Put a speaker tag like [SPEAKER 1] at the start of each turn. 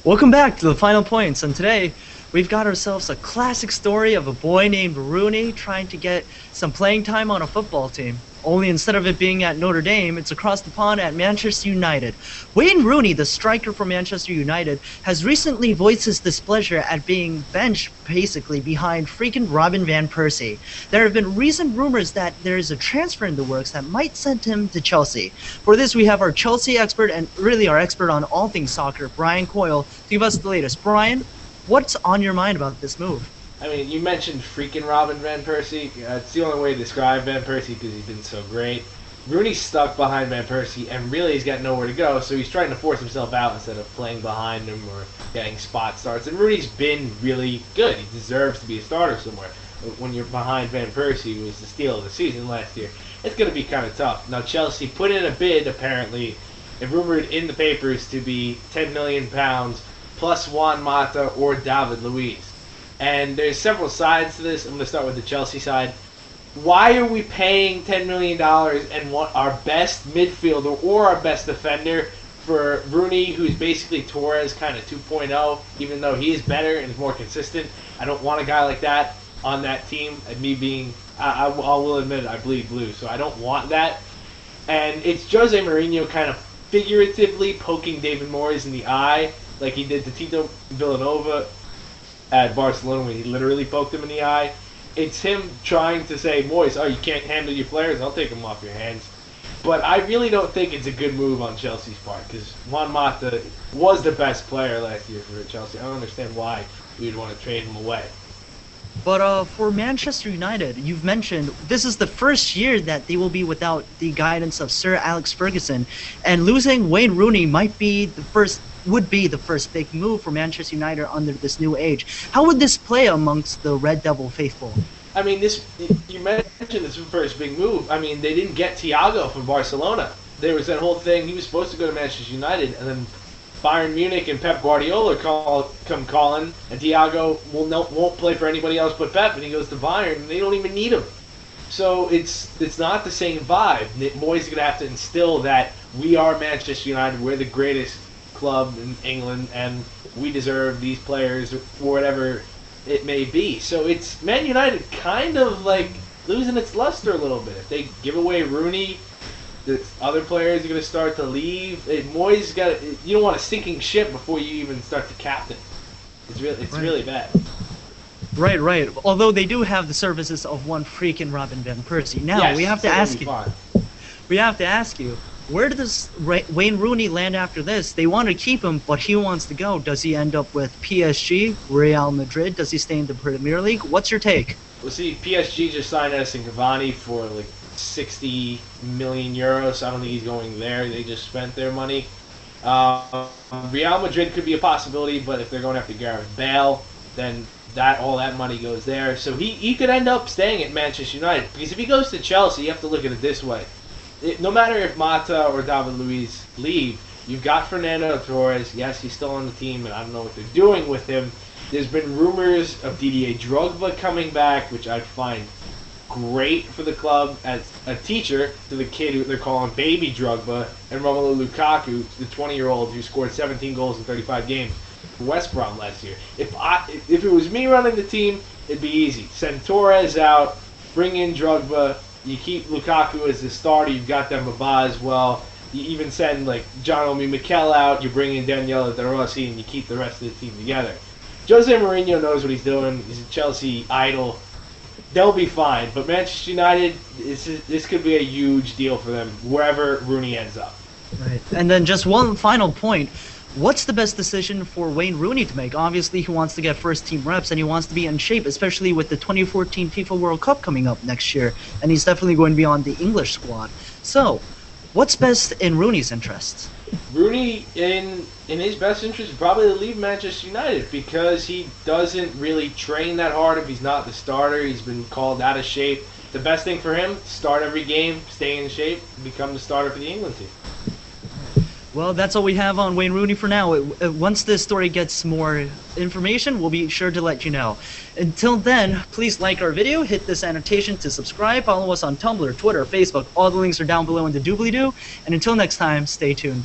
[SPEAKER 1] Welcome back to the final points, and today we've got ourselves a classic story of a boy named Rooney trying to get some playing time on a football team. Only instead of it being at Notre Dame, it's across the pond at Manchester United. Wayne Rooney, the striker for Manchester United, has recently voiced his displeasure at being benched basically behind freaking Robin van Persie. There have been recent rumors that there is a transfer in the works that might send him to Chelsea. For this, we have our Chelsea expert and really our expert on all things soccer, Brian Coyle, to give us the latest. Brian, what's on your mind about this move?
[SPEAKER 2] I mean, you mentioned freaking Robin Van Persie. It's the only way to describe Van Persie because he's been so great. Rooney's stuck behind Van Persie, and really he's got nowhere to go, so he's trying to force himself out instead of playing behind him or getting spot starts. And Rooney's been really good. He deserves to be a starter somewhere. When you're behind Van Persie, who was the steal of the season last year, it's going to be kind of tough. Now, Chelsea put in a bid, apparently, and rumored in the papers to be £10 million plus Juan Mata or David Luiz. And there's several sides to this. I'm going to start with the Chelsea side. Why are we paying $10 million and want our best midfielder or our best defender for Rooney, who's basically Torres kind of 2.0, even though he is better and is more consistent? I don't want a guy like that on that team. And me being, I will admit, I bleed blue, so I don't want that. And it's Jose Mourinho kind of figuratively poking David Moyes in the eye, like he did to Tito Villanova at Barcelona when he literally poked him in the eye. It's him trying to say, Moyes, oh, you can't handle your players? I'll take them off your hands. But I really don't think it's a good move on Chelsea's part because Juan Mata was the best player last year for Chelsea. I don't understand why we would want to trade him away.
[SPEAKER 1] But for Manchester United, you've mentioned this is the first year that they will be without the guidance of Sir Alex Ferguson, and losing Wayne Rooney would be the first big move for Manchester United under this new age. How would this play amongst the Red Devil faithful?
[SPEAKER 2] I mean, you mentioned this first big move. I mean, they didn't get Thiago from Barcelona. There was that whole thing. He was supposed to go to Manchester United, and then Bayern Munich and Pep Guardiola come calling, and Thiago won't play for anybody else but Pep, and he goes to Bayern, and they don't even need him. So it's not the same vibe. Moyes is going to have to instill that we are Manchester United, we're the greatest club in England, and we deserve these players, or whatever it may be. So it's Man United kind of like losing its luster a little bit. If they give away Rooney, the other players are going to start to leave. Moyes you don't want a sinking ship before you even start to captain. It's really bad.
[SPEAKER 1] Right. Although they do have the services of one freaking Robin van Persie. Now
[SPEAKER 2] yes,
[SPEAKER 1] we have to ask you. Where does Wayne Rooney land after this? They want to keep him, but he wants to go. Does he end up with PSG, Real Madrid? Does he stay in the Premier League? What's your take?
[SPEAKER 2] Well, see, PSG just signed Edison Cavani for like 60 million euros. I don't think he's going there. They just spent their money. Real Madrid could be a possibility, but if they're going after Gareth Bale, then all that money goes there. So he could end up staying at Manchester United. Because if he goes to Chelsea, you have to look at it this way. No matter if Mata or David Luiz leave, you've got Fernando Torres. Yes, he's still on the team, and I don't know what they're doing with him. There's been rumors of Didier Drogba coming back, which I find great for the club as a teacher to the kid who they're calling Baby Drogba, and Romelu Lukaku, the 20-year-old who scored 17 goals in 35 games for West Brom last year. If it was me running the team, it'd be easy. Send Torres out, bring in Drogba. You keep Lukaku as the starter. You've got Dembaba as well. You even send like John Obi Mikel out. You bring in Daniele De Rossi, and you keep the rest of the team together. Jose Mourinho knows what he's doing. He's a Chelsea idol. They'll be fine. But Manchester United, this could be a huge deal for them wherever Rooney ends up.
[SPEAKER 1] Right. And then just one final point. What's the best decision for Wayne Rooney to make? Obviously, he wants to get first-team reps, and he wants to be in shape, especially with the 2014 FIFA World Cup coming up next year, and he's definitely going to be on the English squad. So, what's best in Rooney's interests?
[SPEAKER 2] Rooney, in his best interest, would probably leave Manchester United because he doesn't really train that hard if he's not the starter. He's been called out of shape. The best thing for him, start every game, stay in shape, become the starter for the England team.
[SPEAKER 1] Well, that's all we have on Wayne Rooney for now. Once this story gets more information, we'll be sure to let you know. Until then, please like our video, hit this annotation to subscribe, follow us on Tumblr, Twitter, Facebook. All the links are down below in the doobly-doo. And until next time, stay tuned.